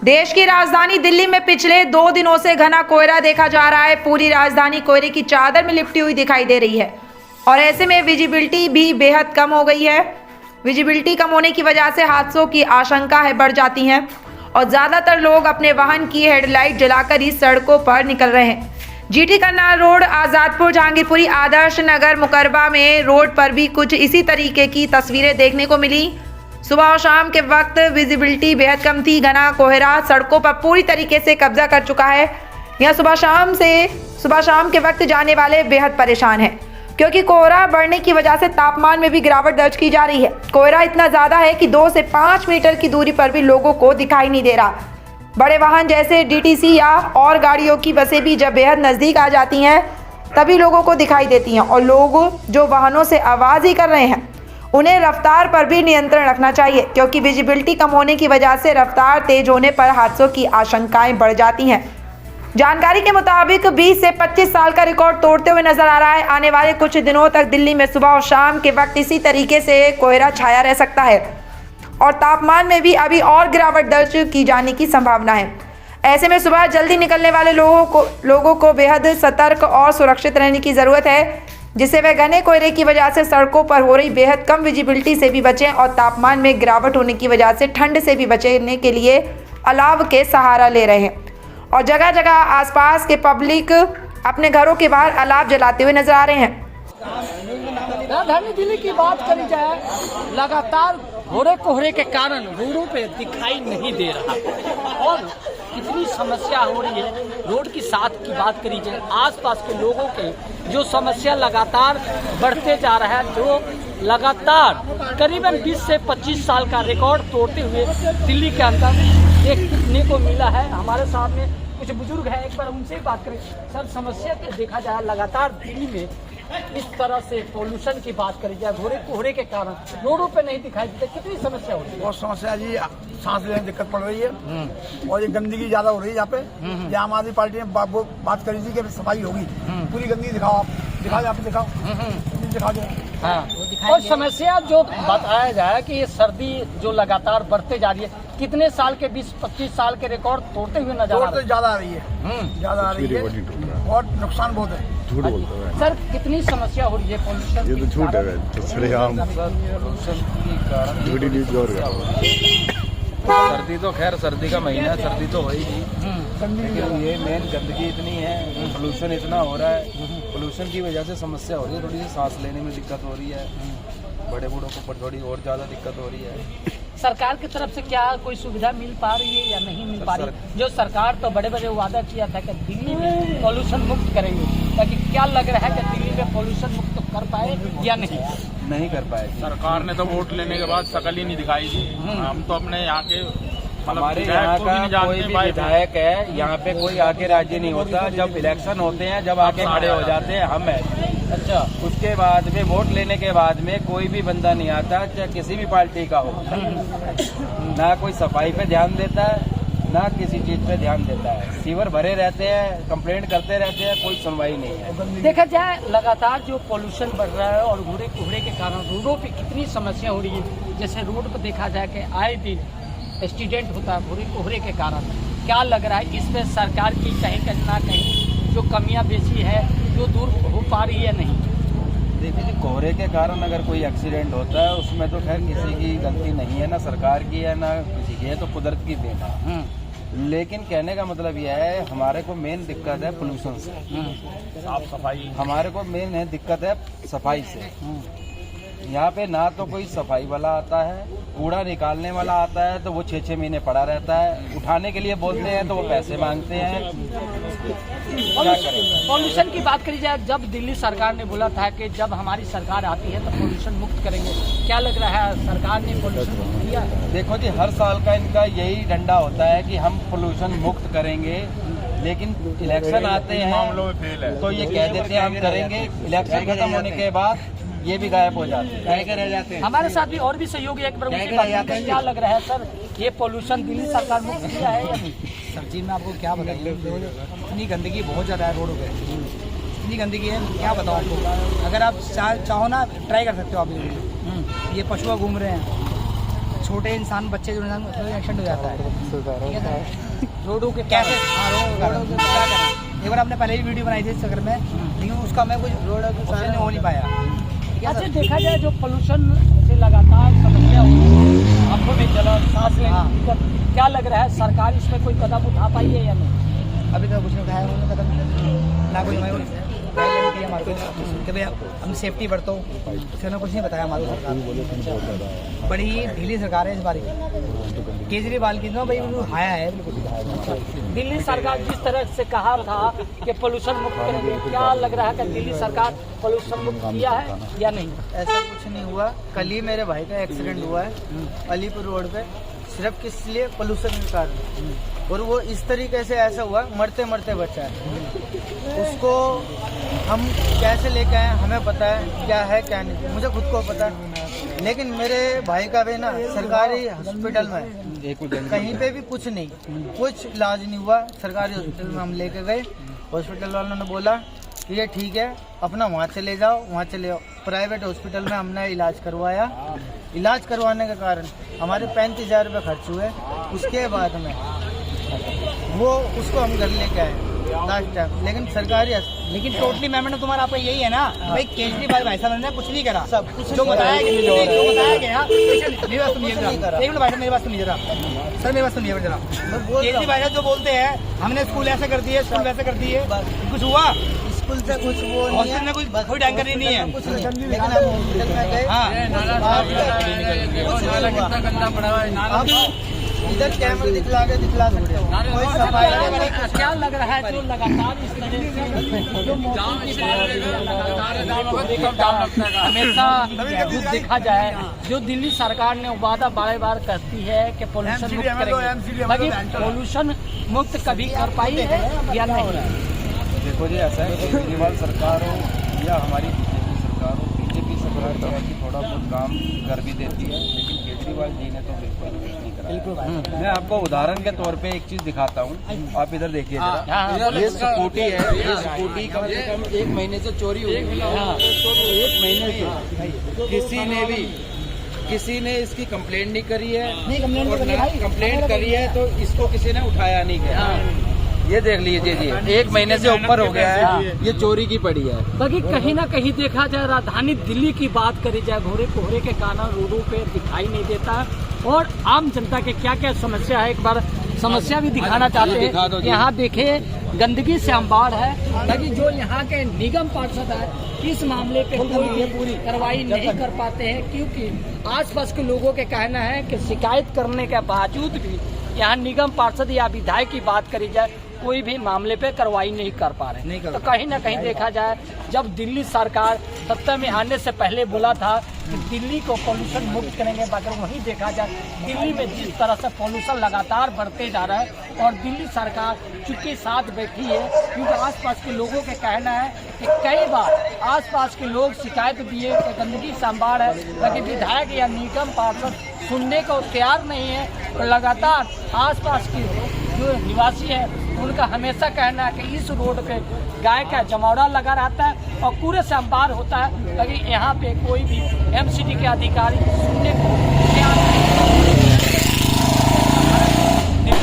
देश की राजधानी दिल्ली में पिछले 2 दिनों से घना कोहरा देखा जा रहा है। पूरी राजधानी कोहरे की चादर में लिपटी हुई दिखाई दे रही है और ऐसे में विजिबिलिटी भी बेहद कम हो गई है। विजिबिलिटी कम होने की वजह से हादसों की आशंका है बढ़ जाती है और ज़्यादातर लोग अपने वाहन की हेडलाइट जलाकर ही सड़कों पर निकल रहे हैं। जीटी करनाल रोड, आज़ादपुर, जहांगीरपुरी, आदर्श नगर, मुकरबा में रोड पर भी कुछ इसी तरीके की तस्वीरें देखने को मिली। सुबह और शाम के वक्त विजिबिलिटी बेहद कम थी। घना कोहरा सड़कों पर पूरी तरीके से कब्जा कर चुका है। यहाँ सुबह शाम के वक्त जाने वाले बेहद परेशान हैं क्योंकि कोहरा बढ़ने की वजह से तापमान में भी गिरावट दर्ज की जा रही है। कोहरा इतना ज़्यादा है कि 2 से 5 मीटर की दूरी पर भी लोगों को दिखाई नहीं दे रहा। बड़े वाहन जैसे डीटीसी या और गाड़ियों की बसें भी जब बेहद नज़दीक आ जाती हैं तभी लोगों को दिखाई देती हैं और लोग जो वाहनों से आवाज़ ही कर रहे हैं उन्हें रफ्तार पर भी नियंत्रण रखना चाहिए क्योंकि विजिबिलिटी कम होने की वजह से रफ्तार तेज होने पर हादसों की आशंकाएं बढ़ जाती हैं। जानकारी के मुताबिक 20 से 25 साल का रिकॉर्ड तोड़ते हुए नजर आ रहा है। आने वाले कुछ दिनों तक दिल्ली में सुबह और शाम के वक्त इसी तरीके से कोहरा छाया रह सकता है और तापमान में भी अभी और गिरावट दर्ज की जाने की संभावना है। ऐसे में सुबह जल्दी निकलने वाले लोगों को बेहद सतर्क और सुरक्षित रहने की ज़रूरत है जिससे वे घने कोहरे की वजह से सड़कों पर हो रही बेहद कम विजिबिलिटी से भी बचें और तापमान में गिरावट होने की वजह से ठंड से भी बचने के लिए अलाव के सहारा ले रहे हैं और जगह जगह आसपास के पब्लिक अपने घरों के बाहर अलाव जलाते हुए नजर आ रहे हैं। राजधानी दिल्ली की बात करी जाए, लगातार घोरे कोहरे के कारण रोडों पे दिखाई नहीं दे रहा और कितनी समस्या हो रही है। रोड की साथ की बात करी जाए, आसपास के लोगों के जो समस्या लगातार बढ़ते जा रहा है, जो लगातार करीबन 20 से 25 साल का रिकॉर्ड तोड़ते हुए दिल्ली के अंदर देखने को मिला है। हमारे सामने कुछ बुजुर्ग हैं, एक बार उनसे ही बात करें। सर, समस्या क्या देखा जाए लगातार दिल्ली में इस तरह से पोल्यूशन की बात करी जाए, घोरे कोहरे के कारण रोडों पे नहीं दिखाई देते, कितनी समस्या हो रही है? बहुत समस्या जी, सांस लेने में दिक्कत पड़ रही है और ये गंदगी ज्यादा हो रही है यहाँ पे। आम आदमी पार्टी ने बात करी थी कि सफाई होगी, पूरी गंदगी दिखाओ, आप दिखाओ, यहाँ पे दिखाओ, दिखा दो। हाँ, और समस्या जो बताया जाए कि ये सर्दी जो लगातार बढ़ते जा रही है, कितने साल के 20-25 साल के रिकॉर्ड तोड़ते हुए नजर आ रहे हैं? ज्यादा आ रही है, ज्यादा आ रही है और नुकसान बहुत है। झूठ बोलता है सर, कितनी समस्या हो रही है पोल्यूशन? ये तो झूठ है, तो सरेआम झूठी न्यूज और सर्दी तो खैर सर्दी का महीना है, सर्दी तो हो ही नहीं, लेकिन ये मेन गंदगी इतनी है, पोल्यूशन इतना हो रहा है। पोल्यूशन की वजह से समस्या हो रही है, थोड़ी सी सांस लेने में दिक्कत हो रही है, बड़े बूढ़ों को थोड़ी और ज़्यादा दिक्कत हो रही है। सरकार की तरफ से क्या कोई सुविधा मिल पा रही है या नहीं मिल पा रही है? जो सरकार तो बड़े बड़े वादा किया था कि दिल्ली में पॉल्यूशन मुक्त करेंगे, ताकि क्या लग रहा है कि दिल्ली में पॉल्यूशन मुक्त कर पाए या नहीं कर पाए। सरकार ने तो वोट लेने के बाद शकल ही नहीं दिखाई थी। हम तो अपने यहाँ के हमारे यहाँ का कोई भी विधायक है, यहाँ पे कोई आके राजी नहीं होता। जब इलेक्शन होते हैं, जब आके खड़े हो जाते हैं हम है। अच्छा, उसके बाद में वोट लेने के बाद में कोई भी बंदा नहीं आता, चाहे किसी भी पार्टी का हो। ना कोई सफाई पे ध्यान देता है, ना किसी चीज पे ध्यान देता है। सीवर भरे रहते हैं, कंप्लेंट करते रहते हैं, कोई सुनवाई नहीं है। देखा जाए लगातार जो पोल्यूशन बढ़ रहा है और घोरे कोहरे के कारण रोडों पे कितनी समस्या हो रही है। जैसे रोड पर देखा जाए कि आए दिन एक्सीडेंट होता है घोरे कोहरे के कारण। क्या लग रहा है इसमें सरकार की कहीं ना कहीं जो कमियां बेसी है जो दूर हो पा रही है नहीं? देखिए जी, कोहरे के कारण अगर कोई एक्सीडेंट होता है उसमें तो खैर किसी की गलती नहीं है, ना सरकार की है ना किसी की है, तो कुदरत की देन है। लेकिन कहने का मतलब यह है, हमारे को मेन दिक्कत है पोल्यूशन से, साफ सफाई। हमारे को मेन है दिक्कत है सफाई से। यहाँ पे ना तो कोई सफाई वाला आता है, कूड़ा निकालने वाला आता है तो वो 6-6 महीने पड़ा रहता है, उठाने के लिए बोलते हैं तो वो पैसे मांगते हैं। क्या करें? पॉल्यूशन की बात करी जाए, जब दिल्ली सरकार ने बोला था कि जब हमारी सरकार आती है तो पॉल्यूशन मुक्त करेंगे, क्या लग रहा है सरकार ने पॉल्यूशन मुक्त किया? देखो जी, हर साल का इनका यही डंडा होता है कि हम पोल्यूशन मुक्त करेंगे, लेकिन इलेक्शन आते हैं तो ये कह देते हैं हम करेंगे, इलेक्शन खत्म होने के बाद ये भी गायब हो जाते हैं। हमारे साथ भी और भी सहयोगी एक बार उनसे बात करते हैं। क्या लग रहा है सर, ये पोल्यूशन दिल्ली सरकार मुक्त किया है या नहीं? सर जी, मैं आपको क्या बताइए, इतनी गंदगी बहुत ज़्यादा है रोडों पे, इतनी गंदगी है, क्या बताऊँ आपको। अगर आप चाहो ना, ट्राई कर सकते हो आप। ये पशुआ घूम रहे हैं, छोटे इंसान बच्चे जो इंसान एक्सीडेंट हो जाता है, ठीक है सर। रोडों के कैसे रोडों के क्या करें? एक बार आपने पहले भी वीडियो बनाई थी इस चक्कर में, लेकिन उसका मैं कुछ रोड ऑप्शन हो नहीं पाया, ठीक है अच्छा सर। देखा जाए जो पोल्यूशन से लगातार समस्या हो रही है, आंखों में जलन, सांस लेने हाँ। की दिक्कत, क्या लग रहा है सरकार इसमें कोई कदम उठा पाई है या नहीं? अभी तक कुछ नहीं उठाया उन्होंने कदम, ना कोई हमारे गाइडलाइन दी हमारे को कि भैया हम सेफ्टी बरतो, उसने कुछ नहीं बताया हमारे सरकार। बड़ी ढीली सरकार है इस बार की। केजरीवाल की तो भाई उन्होंने उठाया है बिल्कुल। दिल्ली सरकार जिस तरह से कहा था कि पोल्यूशन मुक्त करेंगे, क्या लग रहा है कि दिल्ली सरकार पोल्यूशन मुक्त किया है या नहीं? ऐसा कुछ नहीं हुआ। कल ही मेरे भाई का एक्सीडेंट हुआ है अलीपुर रोड पे, सिर्फ किस लिए? पोल्यूशन के कारण। और वो इस तरीके से ऐसा हुआ, मरते मरते बचा है। उसको हम कैसे लेके आए हमें पता है, क्या है क्या नहीं मुझे खुद को पता है। लेकिन मेरे भाई का भी ना सरकारी हॉस्पिटल में कहीं पे भी कुछ नहीं, कुछ इलाज नहीं हुआ। सरकारी हॉस्पिटल में हम लेके गए, हॉस्पिटल वालों ने बोला कि ये ठीक है, अपना वहाँ चले जाओ, वहाँ चले जाओ। प्राइवेट हॉस्पिटल में हमने इलाज करवाया। इलाज करवाने के कारण हमारे 35,000 रुपये खर्च हुए। उसके बाद में वो उसको हम घर लेके आए लास्ट टाइम, लेकिन सरकारी लेकिन टोटली मैम तुम्हारा आपका यही है ना भाई, केजरीवाल भाई साहब ने कुछ नहीं करा। सब कुछ जो बताया गया मेरी बात सुनिए नहीं करा। एक मिनट भाई साहब मेरी बात सुनिए जरा, सर मेरी बात सुनिए जरा। केजरीवाल भाई साहब जो बोलते हैं हमने स्कूल ऐसे कर दिए, स्कूल वैसे कर दिए, कुछ हुआ? स्कूल से कुछ वो नहीं हॉस्पिटल में कोई जानकारी नहीं है। कुछ नहीं, लेकिन हम हॉस्पिटल में गए। अब इधर कैमरे दिखला सकते हो, कोई सफाई नहीं। क्या लग रहा है जो लगातार इस तरह से जो मौसम की हमेशा देखा जाए, जो दिल्ली सरकार ने वादा बार बार करती है कि पोल्यूशन मुक्त करेंगे, लेकिन पोल्यूशन मुक्त कभी कर पाई है या नहीं? देखो जी, ऐसा है केजरीवाल सरकार हो या हमारी बीजेपी सरकार हो, बीजेपी सरकार तो है कि थोड़ा बहुत काम कर भी देती है, लेकिन केजरीवाल जी ने तो बिल्कुल कुछ नहीं करा। मैं आपको उदाहरण के तौर पे एक चीज दिखाता हूँ, आप इधर देखिए जरा। ये स्कूटी है, ये स्कूटी कम से कम 1 महीने से चोरी हुई है। 1 महीने से किसी ने इसकी कंप्लेंट नहीं करी है, कंप्लेंट करी है तो इसको किसी ने उठाया नहीं गया। ये देख लीजिए जी, 1 महीने से ऊपर हो गया है, ये चोरी की पड़ी है। बाकी कहीं ना कहीं देखा जाए, राजधानी दिल्ली की बात करी जाए, घोरे कोहरे के कारण रोडों पे दिखाई नहीं देता, और आम जनता के क्या क्या समस्या है, एक बार समस्या भी दिखाना चाहते हैं। यहाँ देखिए गंदगी से अंबार है, ताकि जो यहाँ के निगम पार्षद है इस मामले पे कोई भी पूरी कार्रवाई नहीं कर पाते हैं, क्योंकि आसपास के लोगों के कहना है कि शिकायत करने के बावजूद भी यहाँ निगम पार्षद या विधायक की बात करी जाए, कोई भी मामले पे कार्रवाई नहीं कर पा रहे। तो कहीं ना कहीं देखा जाए, जब दिल्ली सरकार सत्ता में आने से पहले बोला था कि दिल्ली को पोल्यूशन मुक्त करेंगे, मगर वहीं देखा जाए दिल्ली में जिस तरह से पोल्यूशन लगातार बढ़ते जा रहा है, और दिल्ली सरकार चुपके साथ बैठी है, क्योंकि आसपास के लोगों के कहना है कि कई बार आसपास के लोग शिकायत दिए कि गंदगी से अंबार है, लेकिन विधायक या निगम पार्षद सुनने को तैयार नहीं है। तो लगातार आसपास के जो निवासी है उनका हमेशा कहना है कि इस रोड पे गाय का जमौरा लगा रहता है और कूड़े से अंबार होता है, लेकिन यहाँ पे कोई भी एमसीडी के अधिकारी सुनने को तैयार नहीं।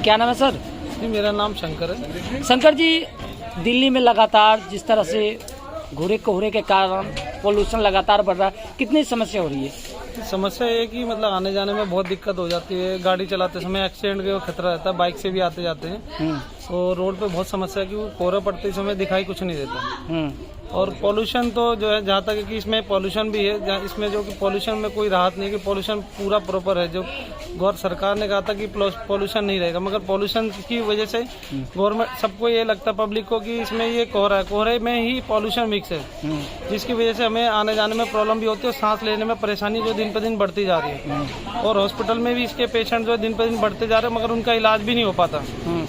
क्या नाम है सर? जी मेरा नाम शंकर है। शंकर जी, दिल्ली में लगातार जिस तरह से घोरे कोहरे के कारण पोल्यूशन लगातार बढ़ रहा है, कितनी समस्या हो रही है? समस्या ये है कि मतलब आने जाने में बहुत दिक्कत हो जाती है। गाड़ी चलाते समय एक्सीडेंट का खतरा रहता है, बाइक से भी आते जाते हैं, और रोड पे बहुत समस्या है कि वो कोहरा पड़ते समय दिखाई कुछ नहीं देता। और पॉल्यूशन तो जो है, जहाँ तक कि इसमें पॉल्यूशन भी है, इसमें जो कि पॉल्यूशन में कोई राहत नहीं है कि पॉल्यूशन पूरा प्रॉपर है। जो गौर सरकार ने कहा था कि पॉल्यूशन नहीं रहेगा, मगर पॉल्यूशन की वजह से गवर्नमेंट सबको ये लगता है, पब्लिक को, कि इसमें ये कोहरा है, कोहरे में ही पॉल्यूशन मिक्स है, जिसकी वजह से हमें आने जाने में प्रॉब्लम भी होती है और सांस लेने में परेशानी जो दिन पर दिन बढ़ती जा रही है। और हॉस्पिटल में भी इसके पेशेंट जो दिन पर दिन बढ़ते जा रहे हैं, मगर उनका इलाज भी नहीं हो पाता।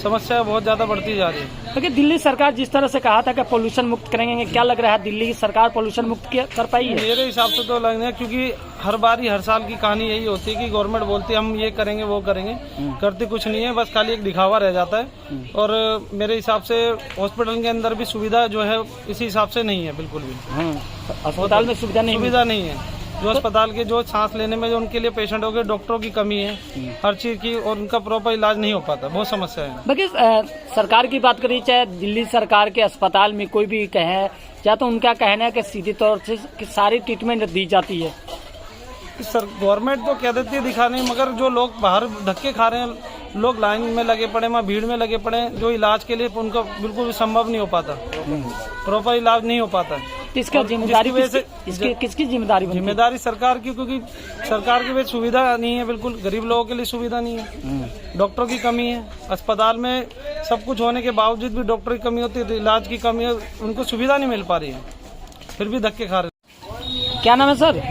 समस्या बहुत ज्यादा बढ़ती जा रही है। क्योंकि दिल्ली सरकार जिस तरह से कहा था कि पोल्यूशन मुक्त करेंगे, क्या लग रहा है दिल्ली की सरकार पोल्यूशन मुक्त कर पाई है? मेरे हिसाब से तो लग रहा है, क्योंकि हर बार ही हर साल की कहानी यही होती है कि गवर्नमेंट बोलती है हम ये करेंगे वो करेंगे, करती कुछ नहीं है, बस खाली एक दिखावा रह जाता है। और मेरे हिसाब से हॉस्पिटल के अंदर भी सुविधा जो है इसी हिसाब से नहीं है, बिल्कुल भी। अस्पताल में सुविधा नहीं है। जो अस्पताल के जो सांस लेने में जो उनके लिए पेशेंटों के डॉक्टरों की कमी है हर चीज़ की, और उनका प्रॉपर इलाज नहीं हो पाता, बहुत समस्या है। बाकी सरकार की बात करी, चाहे दिल्ली सरकार के अस्पताल में कोई भी कहे, या तो उनका कहना है कि सीधी तौर से कि सारी ट्रीटमेंट दी जाती है। सर गवर्नमेंट तो कह देती है दिखाने, मगर जो लोग बाहर धक्के खा रहे हैं, लोग लाइन में लगे पड़े, वहाँ भीड़ में लगे पड़े, जो इलाज के लिए उनका बिल्कुल भी संभव नहीं हो पाता, प्रॉपर इलाज नहीं हो पाता। इसका जिम्मेदारी किसकी जिम्मेदारी? जिम्मेदारी सरकार की, क्योंकि सरकार की भी सुविधा नहीं है, बिल्कुल गरीब लोगों के लिए सुविधा नहीं है। डॉक्टरों की कमी है, अस्पताल में सब कुछ होने के बावजूद भी डॉक्टर की कमी होती है, इलाज की कमी है, उनको सुविधा नहीं मिल पा रही है, फिर भी धक्के खा रहे। क्या नाम है सर?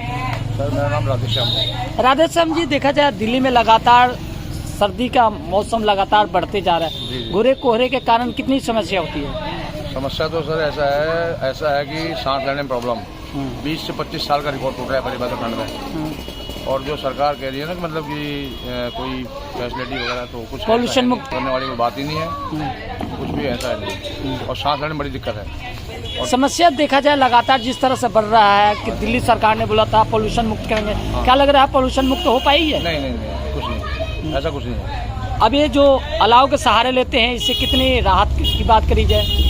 सर मेरा नाम राधेश्याम है। राधेश्याम जी, देखा जाए दिल्ली में लगातार सर्दी का मौसम लगातार बढ़ते जा रहा है, घुरे कोहरे के कारण कितनी समस्या होती है? समस्या तो सर ऐसा है कि सांस लेने में प्रॉब्लम 20 से 25 साल का रिकॉर्ड टूट रहा है परिवार खंड में। और जो सरकार कह रही है ना कि मतलब कि कोई फैसिलिटी वगैरह तो कुछ पॉल्यूशन मुक्त करने वाली कोई बात ही नहीं है, कुछ भी ऐसा है नहीं, और सांस लेने में बड़ी दिक्कत है। और समस्या देखा जाए लगातार जिस तरह से बढ़ रहा है कि दिल्ली सरकार ने बोला था पॉल्यूशन मुक्त करेंगे, क्या लग रहा है पॉल्यूशन मुक्त हो पाई है? नहीं, कुछ नहीं, ऐसा कुछ नहीं है। अब ये जो अलाव के सहारे लेते हैं, इससे कितनी राहत की बात करी जाए?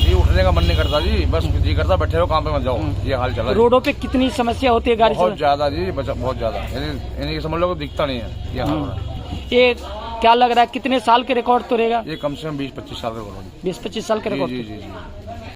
ये उठने का मन नहीं करता जी, बस जी करता बैठे रहो, काम पे मत जाओ, ये हाल चला है। रोडों पे कितनी समस्या होती है गाड़ी से? बहुत ज्यादा जी, बहुत ज्यादा, यानी समझ लो दिखता नहीं है ये हाल हो रहा है। ये क्या लग रहा है कितने साल के रिकॉर्ड तोड़ेगा? ये कम से कम 20-25 साल का रिकॉर्ड। 20-25 साल के रिकॉर्ड। जी।